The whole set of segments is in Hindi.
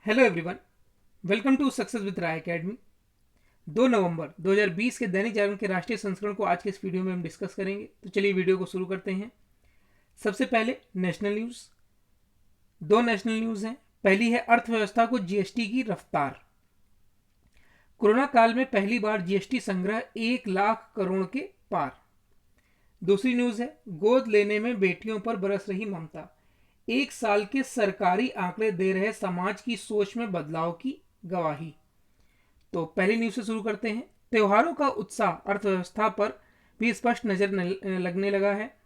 Hello everyone, welcome to success with Rai academy. 2 नवंबर 2020 के दैनिक जागरण के राष्ट्रीय संस्करण को आज के इस वीडियो में हम डिस्कस करेंगे। तो चलिए वीडियो को शुरू करते हैं। सबसे पहले नेशनल न्यूज़। दो नेशनल न्यूज़ हैं। पहली है अर्थव्यवस्था को जीएसटी की रफ्तार। कोरोना काल में पहली बार जीएसटी संग्रह 1 लाख करोड़ के पार। दूसरी न्यूज़ है गोद लेने में बेटियों पर बरस रही ममता। 1 साल के सरकारी आंकड़े दे रहे समाज की सोच में बदलाव की गवाही। तो पहली न्यूज से शुरू करते हैं। त्योहारों का उत्साह अर्थव्यवस्था पर भी स्पष्ट नजर लगने लगा है।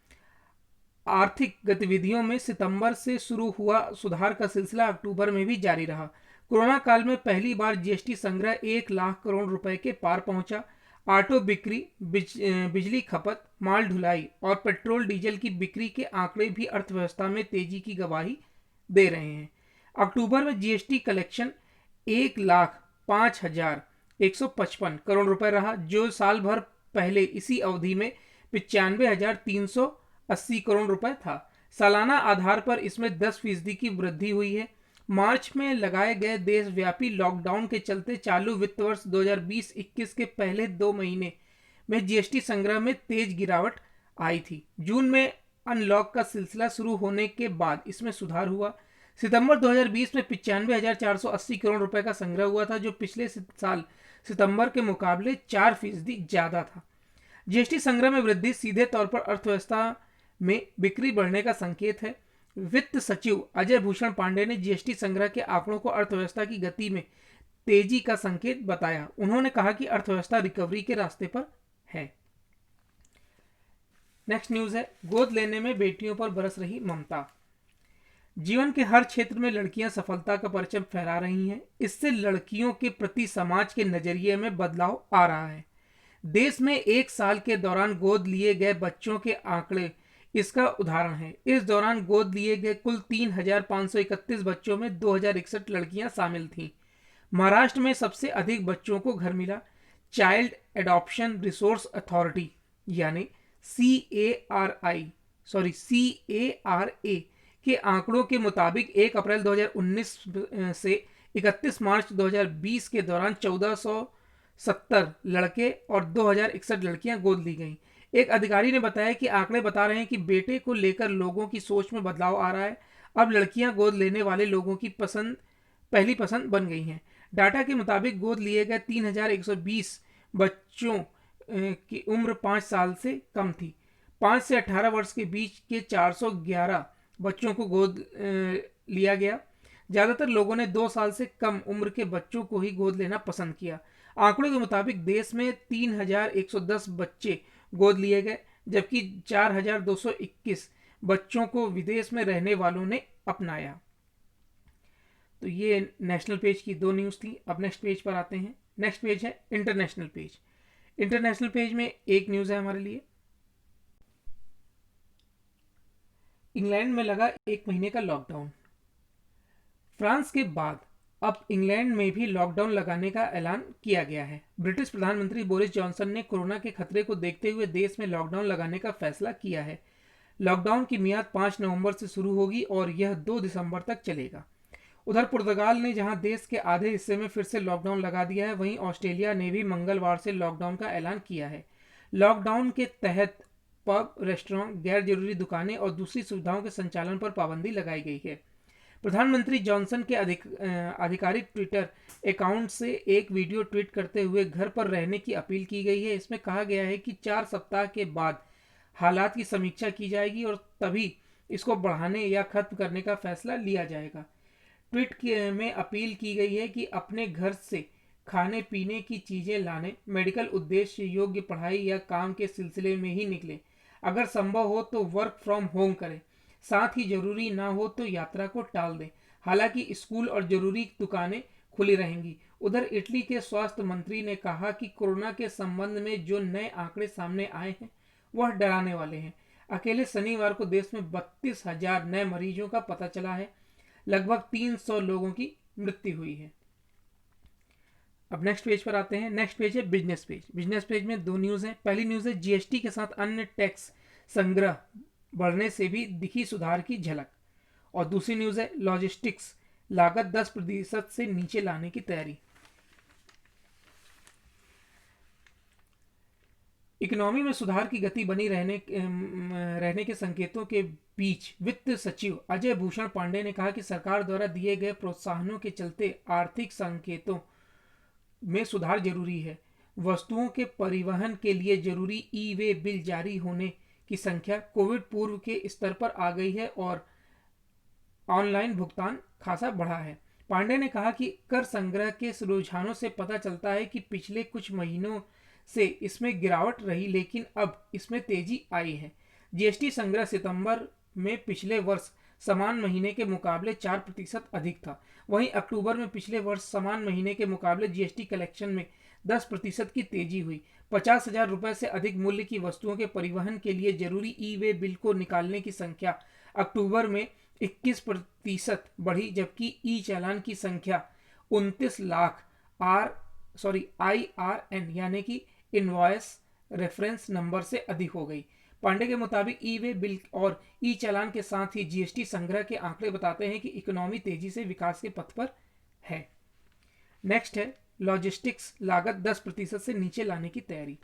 आर्थिक गतिविधियों में सितंबर से शुरू हुआ सुधार का सिलसिला अक्टूबर में भी जारी रहा। कोरोना काल में पहली बार जीएसटी संग्रह 1 लाख करोड़ रुपए के पार पहुंचा। ऑटो बिक्री, बिजली खपत, माल ढुलाई और पेट्रोल डीजल की बिक्री के आंकड़े भी अर्थव्यवस्था में तेजी की गवाही दे रहे हैं। अक्टूबर में जीएसटी कलेक्शन 1,05,155 करोड़ रुपए रहा, जो साल भर पहले इसी अवधि में 95,380 करोड़ रुपए था। सालाना आधार पर इसमें 10% की वृद्धि हुई है। मार्च में लगाए गए देशव्यापी लॉकडाउन के चलते चालू वित्त वर्ष 2020-21 के पहले 2 महीने में जीएसटी संग्रह में तेज गिरावट आई थी। जून में अनलॉक का सिलसिला शुरू होने के बाद इसमें सुधार हुआ। सितंबर 2020 में 95,480 करोड़ रुपए का संग्रह हुआ था, जो पिछले साल सितंबर के मुकाबले 4% ज्यादा था। जीएसटी संग्रह में वृद्धि सीधे तौर पर अर्थव्यवस्था में बिक्री बढ़ने का संकेत है। वित्त सचिव अजय भूषण पांडे ने जीएसटी संग्रह के आंकड़ों को अर्थव्यवस्था की गति में तेजी का संकेत बताया। उन्होंने कहा कि अर्थव्यवस्था रिकवरी के रास्ते पर है। नेक्स्ट न्यूज है गोद लेने में बेटियों पर बरस रही ममता। जीवन के हर क्षेत्र में लड़कियां सफलता का परचम फहरा रही हैं। इससे लड़कियों के प्रति समाज के नजरिए में बदलाव आ रहा है। देश में 1 साल के दौरान गोद लिए गए बच्चों के आंकड़े इसका उदाहरण है। इस दौरान गोद लिए गए कुल 3,531 बच्चों में 2,061 लड़कियां शामिल थीं। महाराष्ट्र में सबसे अधिक बच्चों को घर मिला। चाइल्ड एडॉप्शन रिसोर्स अथॉरिटी यानी CARA के आंकड़ों के मुताबिक 1 अप्रैल 2019 से 31 मार्च 2020 के दौरान 1,470 लड़के और 2,061 लड़कियां गोद ली गईं। एक अधिकारी ने बताया कि आंकड़े बता रहे हैं कि बेटे को लेकर लोगों की सोच में बदलाव आ रहा है। अब लड़कियां गोद लेने वाले लोगों की पहली पसंद बन गई हैं। डाटा के मुताबिक गोद लिए गए 3,120 बच्चों की उम्र 5 साल से कम थी। 5 से 18 वर्ष के बीच के 411 बच्चों को गोद लिया गया। ज्यादातर लोगों ने 2 साल से कम उम्र के बच्चों को ही गोद लेना पसंद किया। आंकड़ों के मुताबिक देश में 3,110 बच्चे गोद लिए गए, जबकि 4,221 बच्चों को विदेश में रहने वालों ने अपनाया। तो ये नेशनल पेज की 2 न्यूज़ थी। अब नेक्स्ट पेज पर आते हैं। नेक्स्ट पेज है इंटरनेशनल पेज। इंटरनेशनल पेज में एक न्यूज़ है हमारे लिए। इंग्लैंड में लगा 1 महीने का लॉकडाउन। फ्रांस के बाद अब इंग्लैंड में भी लॉकडाउन लगाने का ऐलान किया गया है। ब्रिटिश प्रधानमंत्री बोरिस जॉनसन ने कोरोना के खतरे को देखते हुए देश में लॉकडाउन लगाने का फैसला किया है। लॉकडाउन की मियाद 5 नवंबर से शुरू होगी और यह 2 दिसंबर तक चलेगा। उधर पुर्तगाल ने जहां देश के आधे हिस्से में फिर से लॉकडाउन लगा दिया है, वहीं ऑस्ट्रेलिया ने भी मंगलवार से लॉकडाउन का ऐलान किया है। लॉकडाउन के तहत पब, रेस्टोरेंट, गैर जरूरी दुकानें और दूसरी सुविधाओं के संचालन पर पाबंदी लगाई गई है। प्रधानमंत्री जॉनसन के आधिकारिक ट्विटर अकाउंट से एक वीडियो ट्वीट करते हुए घर पर रहने की अपील की गई है। इसमें कहा गया है कि 4 सप्ताह के बाद हालात की समीक्षा की जाएगी और तभी इसको बढ़ाने या खत्म करने का फैसला लिया जाएगा। ट्वीट में अपील की गई है कि अपने घर से खाने पीने की चीजें लाने, मेडिकल उद्देश्य योग्य पढ़ाई या काम के सिलसिले में ही निकलें। अगर संभव हो तो वर्क फ्रॉम होम करें। साथ ही जरूरी ना हो तो यात्रा को टाल दें। हालांकि स्कूल और जरूरी दुकानें खुली रहेंगी। उधर इटली के स्वास्थ्य मंत्री ने कहा कि कोरोना के संबंध में जो नए आंकड़े सामने आए हैं वह डराने वाले हैं। अकेले शनिवार को देश में 32,000 नए मरीजों का पता चला है। लगभग 300 लोगों की मृत्यु हुई है। अब नेक्स्ट पेज पर आते हैं। नेक्स्ट पेज है बिजनेस पेज। बिजनेस पेज में 2 न्यूज़ हैं। पहली न्यूज़ है जीएसटी के साथ अन्य टैक्स संग्रह बढ़ने से भी दिखी सुधार की झलक, और दूसरी न्यूज़ है लॉजिस्टिक्स लागत 10% से नीचे लाने की तैयारी। इकोनॉमी में सुधार की गति बनी रहने के संकेतों के बीच वित्त सचिव अजय भूषण पांडे ने कहा कि सरकार द्वारा दिए गए प्रोत्साहनों के चलते आर्थिक संकेतों में सुधार जरूरी है। वस्तुओं के परिवहन के लिए जरूरी ई वे बिल जारी होने की संख्या कोविड पूर्व के स्तर पर आ गई है और ऑनलाइन भुगतान खासा बढ़ा है। पांडे ने कहा कि कर संग्रह के रुझानों से पता चलता है कि पिछले कुछ महीनों से इसमें गिरावट रही, लेकिन अब इसमें तेजी आई है। जीएसटी संग्रह सितंबर में पिछले वर्ष समान महीने के मुकाबले 4% अधिक था। वहीं अक्टूबर में पिछले वर्ष समान महीने के मुकाबले जीएसटी कलेक्शन में 10% की तेजी हुई। 50,000 रुपये से अधिक मूल्य की वस्तुओं के परिवहन के लिए जरूरी ई वे बिल को निकालने की संख्या अक्टूबर में 21% बढ़ी, जबकि ई चालान की संख्या 29 लाख IRN यानी कि इनवॉइस रेफरेंस नंबर से अधिक हो गई। पांडे के मुताबिक ई वे बिल और ई चालान के साथ ही जीएसटी संग्रह के आंकड़े बताते हैं कि इकोनॉमी तेजी से विकास के पथ पर है। नेक्स्ट है लॉजिस्टिक्स लागत 10% से नीचे लाने की तैयारी।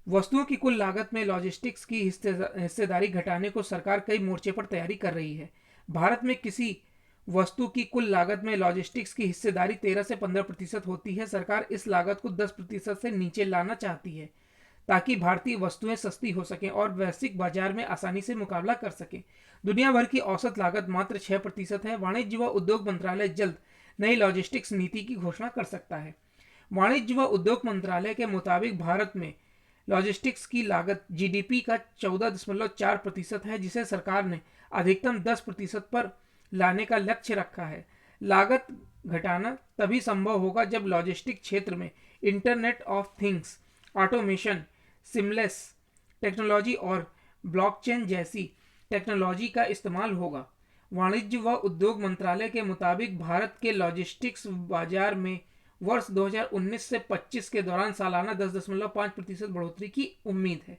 वस्तुओं की कुल लागत में लॉजिस्टिक्स की हिस्सेदारी घटाने को सरकार कई मोर्चे पर तैयारी कर रही है। भारत में किसी वस्तु की कुल लागत में लॉजिस्टिक्स की हिस्सेदारी 13 से 15% होती है। सरकार इस लागत को 10% से नीचे लाना चाहती है ताकि भारतीय वस्तुएं सस्ती हो सकें और वैश्विक बाजार में आसानी से मुकाबला कर सकें। दुनिया भर की औसत लागत मात्र 6% है। वाणिज्य व उद्योग मंत्रालय जल्द नई लॉजिस्टिक्स नीति की घोषणा कर सकता है। वाणिज्य व उद्योग मंत्रालय के मुताबिक भारत में लॉजिस्टिक्स की लागत जीडीपी का 14.4% है, जिसे सरकार ने अधिकतम 10% पर लाने का लक्ष्य रखा है। लागत घटाना तभी संभव होगा जब लॉजिस्टिक क्षेत्र में internet of things, automation, seamless technology और ब्लॉकचेन जैसी टेक्नोलॉजी का इस्तेमाल होगा। वाणिज्य व उद्योग मंत्रालय के मुताबिक भारत के लॉजिस्टिक्स बाजार में वर्ष 2019 से 25 के दौरान सालाना 10.5% बढ़ोतरी की उम्मीद है।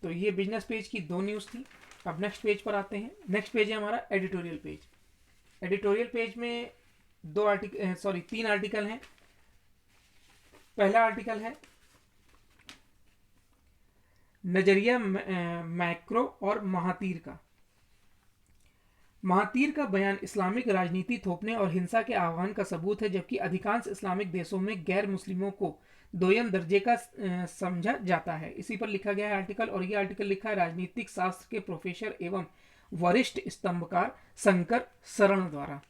तो ये बिजनेस पेज की 2 न्यूज़ थी। अब नेक्स्ट पेज पर आते हैं। नेक्स्ट पेज है हमारा एडिटोरियल पेज। एडिटोरियल पेज में 3 आर्टिकल हैं। पहला आर्टिकल है नजरिया मैक्रो और महातीर का। महातीर का बयान इस्लामिक राजनीति थोपने और हिंसा के आह्वान का सबूत है, जबकि अधिकांश इस्लामिक देशों में गैर मुस्लिमों को दोयम दर्जे का समझा जाता है। इसी पर लिखा गया है आर्टिकल, और यह आर्टिकल लिखा है राजनीतिक शास्त्र के प्रोफेसर एवं वरिष्ठ स्तंभकार शंकर शरण द्वारा।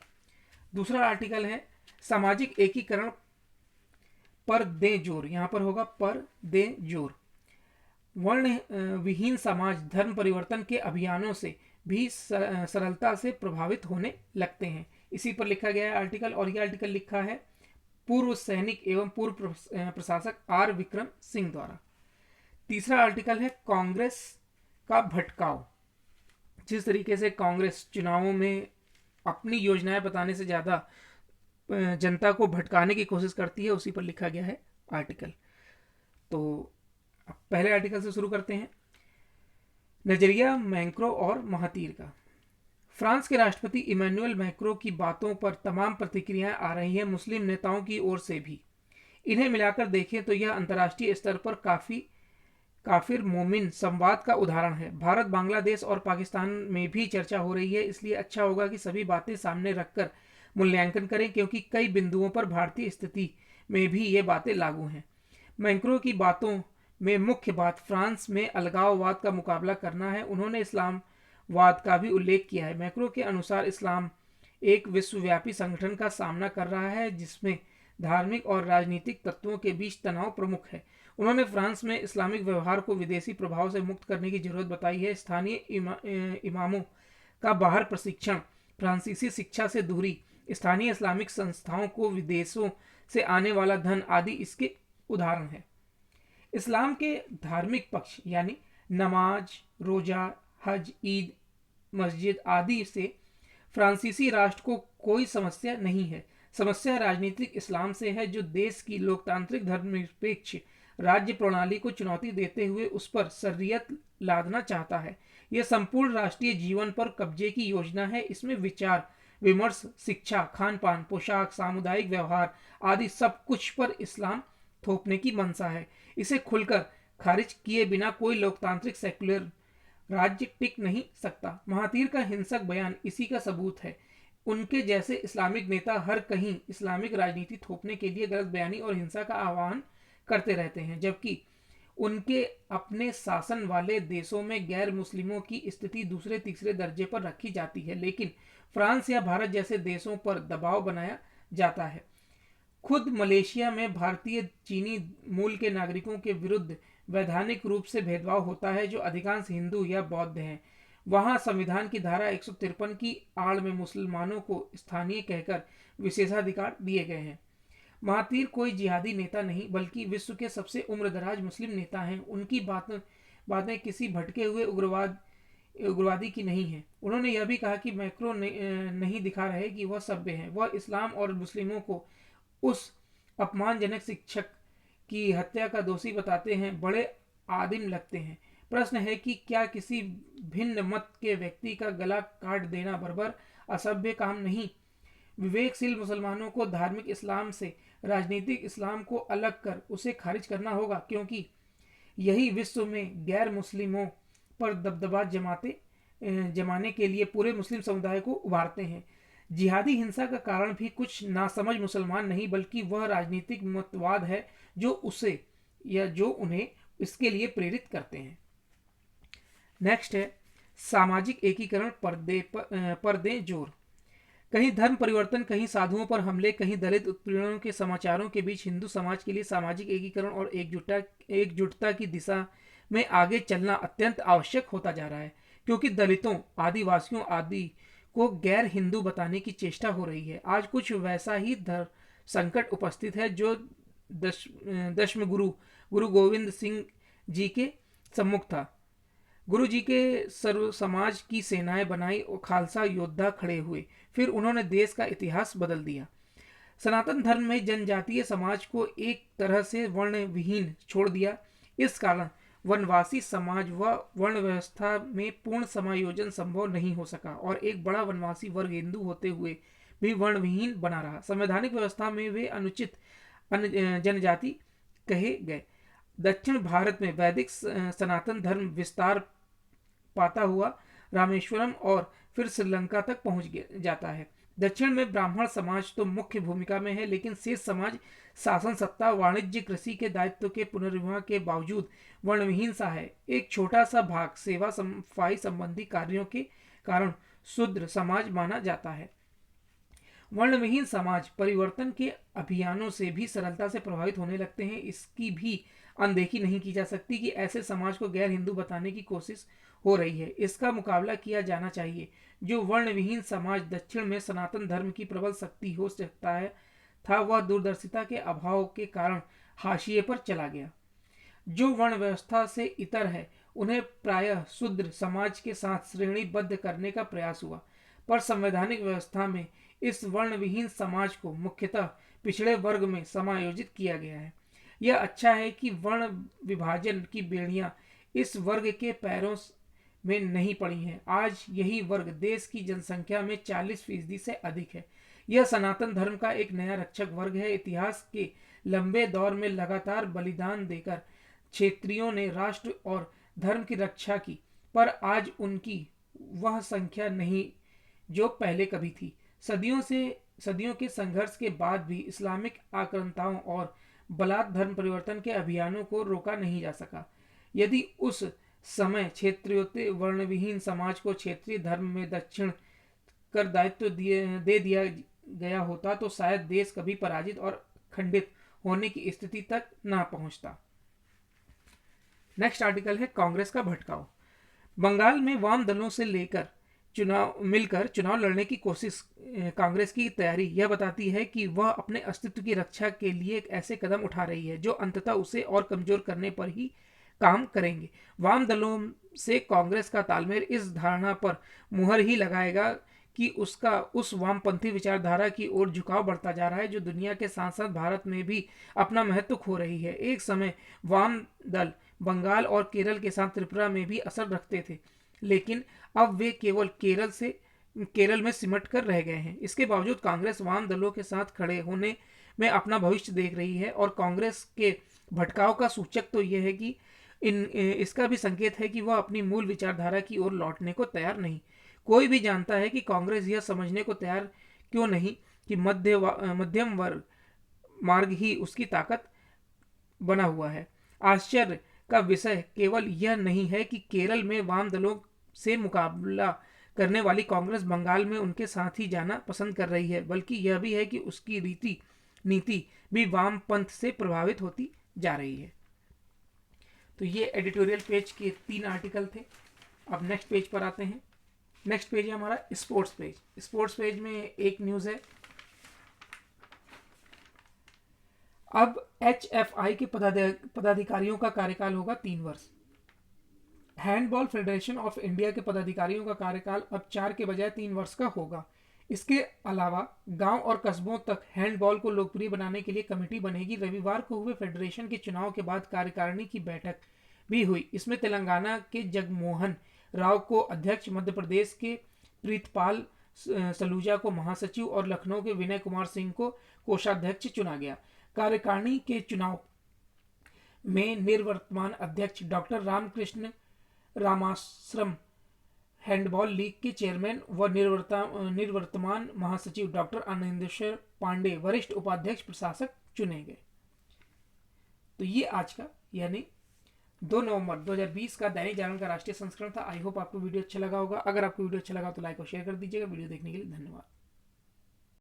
दूसरा आर्टिकल है सामाजिक एकीकरण पर दें जोर। यहां पर होगा पर दें जोर। वर्ण विहीन समाज धर्म परिवर्तन के अभियानों से भी सरलता से प्रभावित होने लगते हैं। इसी पर लिखा गया है आर्टिकल, और यह आर्टिकल लिखा है पूर्व सैनिक एवं पूर्व प्रशासक आर विक्रम सिंह द्वारा। तीसरा आर्टिकल है कांग्रेस का भटकाव। जिस तरीके से कांग्रेस चुनावों में अपनी योजनाएं बताने से ज़्यादा जनता को भटकाने की कोशिश करती है, उसी पर लिखा गया है आर्टिकल। तो पहले आर्टिकल से शुरू करते हैं। नजरिया मैक्रो और महातीर का। फ्रांस के राष्ट्रपति इमैनुअल मैक्रो की बातों पर तमाम प्रतिक्रियाएं आ रही हैं, मुस्लिम नेताओं की ओर से भी। इन्हें मिलाकर देखें तो यह अंतर्राष्ट्रीय स्तर पर काफिर मोमिन संवाद का उदाहरण है। भारत, बांग्लादेश और पाकिस्तान में भी चर्चा हो रही है, इसलिए अच्छा होगा कि सभी बातें सामने रखकर मूल्यांकन करें, क्योंकि कई बिंदुओं पर भारतीय स्थिति में भी ये बातें लागू हैं। मैक्रो की बातों में मुख्य बात फ्रांस में अलगाववाद का मुकाबला करना है। उन्होंने इस्लामवाद का भी उल्लेख किया है। मैक्रो के अनुसार इस्लाम एक विश्वव्यापी संगठन का सामना कर रहा है, जिसमें धार्मिक और राजनीतिक तत्वों के बीच तनाव प्रमुख है। उन्होंने फ्रांस में इस्लामिक व्यवहार को विदेशी प्रभाव से मुक्त करने की जरूरत बताई है। स्थानीय इमामों का बाहर प्रशिक्षण, फ्रांसीसी शिक्षा से दूरी, स्थानीय इस्लामिक संस्थाओं को विदेशों से आने वाला धन आदि इसके उदाहरण है। इस्लाम के धार्मिक पक्ष यानी नमाज, रोजा, हज, ईद, मस्जिद आदि से फ्रांसीसी राष्ट्र को कोई समस्या नहीं है। समस्या राजनीतिक इस्लाम से है, जो देश की लोकतांत्रिक धर्मनिरपेक्ष राज्य प्रणाली को चुनौती देते हुए उस पर शर्रियत लादना चाहता है। यह संपूर्ण राष्ट्रीय जीवन पर कब्जे की योजना है। इसमें विचार विमर्श, शिक्षा, खान पान, पोशाक, सामुदायिक व्यवहार आदि सब कुछ पर इस्लाम थोपने की मंशा है। इसे खुलकर खारिज किए बिना कोई लोकतांत्रिक सेक्युलर राज्य टिक नहीं सकता। महातीर का हिंसक बयान इसी का सबूत है। उनके जैसे इस्लामिक नेता हर कहीं इस्लामिक राजनीति थोपने के लिए गलत बयानी और हिंसा का आह्वान करते रहते हैं, जबकि उनके अपने शासन वाले देशों में गैर मुस्लिमों की स्थिति दूसरे तीसरे दर्जे पर रखी जाती है, लेकिन फ्रांस या भारत जैसे देशों पर दबाव बनाया जाता है। खुद मलेशिया में भारतीय चीनी मूल के नागरिकों के विरुद्ध वैधानिक रूप से भेदभाव होता है, जो अधिकांश हिंदू या बौद्ध हैं। वहां संविधान की धारा 153 की आड़ में मुसलमानों को स्थानीय कहकर विशेषाधिकार दिए गए हैं। महातीर कोई जिहादी नेता नहीं, बल्कि विश्व के सबसे उम्रदराज मुस्लिम नेता हैं। उनकी बातें किसी भटके हुए उग्रवादी की नहीं है। उन्होंने यह भी कहा कि मैक्रो नहीं दिखा रहे कि वह सभ्य हैं। वह इस्लाम और मुस्लिमों को उस अपमानजनक शिक्षक की हत्या का दोषी बताते हैं। बड़े आदिम लगते हैं। प्रश्न है कि क्या किसी भिन्न मत के व्यक्ति का गला काट देना बर्बर असभ्य काम नहीं? विवेकशील मुसलमानों को धार्मिक इस्लाम से राजनीतिक इस्लाम को अलग कर उसे खारिज करना होगा, क्योंकि यही विश्व में गैर मुस्लिमों पर दबदबा जमाने के लिए पूरे मुस्लिम समुदाय को उभारते हैं। जिहादी हिंसा का कारण भी कुछ नासमझ मुसलमान नहीं, बल्कि वह राजनीतिक मतवाद है जो उन्हें इसके लिए प्रेरित करते हैं। नेक्स्ट है सामाजिक एकीकरण पर दें जोर। कहीं धर्म परिवर्तन, कहीं साधुओं पर हमले, कहीं दलित उत्पीड़नों के समाचारों के बीच हिंदू समाज के लिए सामाजिक एकीकरण और एकजुटता की दिशा में आगे चलना अत्यंत आवश्यक होता जा रहा है, क्योंकि दलितों, आदिवासियों आदि को गैर हिंदू बताने की चेष्टा हो रही है। आज कुछ वैसा ही संकट उपस्थित है जो दशम गुरु गोविंद सिंह जी के सम्मुख था। गुरु जी के सर्व समाज की सेनाएं बनाई और खालसा योद्धा खड़े हुए। फिर उन्होंने देश का इतिहास बदल दिया। सनातन धर्म में जनजातीय समाज को एक तरह से वर्ण विहीन छोड़ दिया। इस कारण वनवासी समाज व वर्ण व्यवस्था में पूर्ण समायोजन संभव नहीं हो सका और एक बड़ा वनवासी वर्ग हिंदू होते हुए भी वर्णविहीन बना रहा। संवैधानिक व्यवस्था में वे अनुचित जनजाति कहे गए। दक्षिण भारत में वैदिक सनातन धर्म विस्तार पाता हुआ रामेश्वरम और फिर श्रीलंका तक पहुंच जाता है। दक्षिण में ब्राह्मण समाज तो मुख्य भूमिका में है, लेकिन शेष समाज शासन सत्ता, वाणिज्य, कृषि के दायित्व के पुनर्विवाह के बावजूद वर्णविहीन सा है। एक छोटा सा भाग सेवा सफाई संबंधी कार्यों के कारण शूद्र समाज माना जाता है। वर्णविहीन समाज परिवर्तन के अभियानों से भी सरलता से प्रभावित होने लगते हैं। इसकी भी अनदेखी नहीं की जा सकती कि ऐसे समाज को गैर हिंदू बताने की कोशिश हो रही है। इसका मुकाबला किया जाना चाहिए। जो वर्णविहीन समाज दक्षिण में सनातन धर्म की प्रबल शक्ति हो सकता है था, वह दूरदर्शिता के अभाव के कारण हाशिए पर चला गया। जो वर्ण व्यवस्था से इतर है, उन्हें प्रायः शूद्र समाज के साथ श्रेणीबद्ध करने का प्रयास हुआ, पर संवैधानिक व्यवस्था में इस वर्णविहीन समाज को मुख्यतः पिछड़े वर्ग में समायोजित किया गया है। यह अच्छा है कि वर्ण विभाजन की बेड़ियां इस वर्ग के पैरों में नहीं पड़ी हैं। आज यही वर्ग देश की जनसंख्या में 40% से अधिक है। यह सनातन धर्म का एक नया रक्षक वर्ग है। इतिहास के लंबे दौर में लगातार बलिदान देकर क्षेत्रियों ने राष्ट्र और धर्म की रक्षा की, पर आज उनकी वह संख्या नहीं जो पहले कभी थी। सदियों के संघर्ष के बाद भी इस्लामिक आक्रांताओं और बलात् धर्म परिवर्तन के अभियानों को रोका नहीं जा सका। यदि उस समय क्षेत्रीय वर्णविहीन समाज को क्षेत्रीय धर्म में दक्षिण कर दायित्व दे दिया गया होता, तो शायद देश कभी पराजित और खंडित होने की स्थिति तक ना पहुंचता। नेक्स्ट आर्टिकल है कांग्रेस का भटकाव। बंगाल में वाम दलों से मिलकर चुनाव लड़ने की कोशिश कांग्रेस की तैयारी यह बताती है कि वह अपने अस्तित्व की रक्षा के लिए एक ऐसे कदम उठा रही है जो अंततः उसे और कमजोर करने पर ही काम करेंगे। वाम दलों से कांग्रेस का तालमेल इस धारणा पर मुहर ही लगाएगा कि उसका उस वामपंथी विचारधारा की ओर झुकाव बढ़ता जा रहा है जो दुनिया के साथ साथ भारत में भी अपना महत्व खो रही है। एक समय वाम दल बंगाल और केरल के साथ त्रिपुरा में भी असर रखते थे, लेकिन अब वे केवल केरल से केरल में सिमट कर रह गए हैं। इसके बावजूद कांग्रेस वाम दलों के साथ खड़े होने में अपना भविष्य देख रही है और कांग्रेस के भटकाव का सूचक तो यह है कि इसका भी संकेत है कि वह अपनी मूल विचारधारा की ओर लौटने को तैयार नहीं। कोई भी जानता है कि कांग्रेस यह समझने को तैयार क्यों नहीं कि मध्यम वर्ग मार्ग ही उसकी ताकत बना हुआ है। आश्चर्य का विषय केवल यह नहीं है कि केरल में वाम दलों से मुकाबला करने वाली कांग्रेस बंगाल में उनके साथ ही जाना पसंद कर रही है, बल्कि यह भी है कि उसकी नीति भी वाम पंथ से प्रभावित होती जा रही है। तो ये एडिटोरियल पेज के 3 आर्टिकल थे। अब नेक्स्ट पेज पर आते हैं। नेक्स्ट पेज है हमारा स्पोर्ट्स पेज। स्पोर्ट्स पेज में एक न्यूज़ है, अब HFI के पदाधिकारियों का कार्यकाल होगा 3 वर्ष। हैंडबॉल फेडरेशन ऑफ इंडिया के पदाधिकारियों का कार्यकाल अब 4 के बजाय 3 वर्ष का होगा। इसके अलावा गांव और कस्बों तक हैंडबॉल को लोकप्रिय बनाने के लिए कमेटी बनेगी। रविवार को हुए फेडरेशन के चुनाव के बाद कार्यकारिणी की बैठक भी हुई। इसमें तेलंगाना के जगमोहन राव को अध्यक्ष, मध्य प्रदेश के प्रीतपाल सलूजा को महासचिव और लखनऊ के विनय कुमार सिंह को कोषाध्यक्ष चुना गया। कार्यकारिणी के चुनाव में निवर्तमान अध्यक्ष doctor Ramakrishna Ramashram, handball league के चेयरमैन व निवर्तमान महासचिव डॉक्टर आनंदेश्वर पांडे वरिष्ठ उपाध्यक्ष प्रशासक चुने गए। तो ये आज का यानी 2 नवंबर 2020 का दैनिक जागरण का राष्ट्रीय संस्करण था। आई होप आपको वीडियो अच्छा लगा होगा। अगर आपको वीडियो अच्छा लगा तो लाइक और शेयर कर दीजिएगा। वीडियो देखने के लिए धन्यवाद।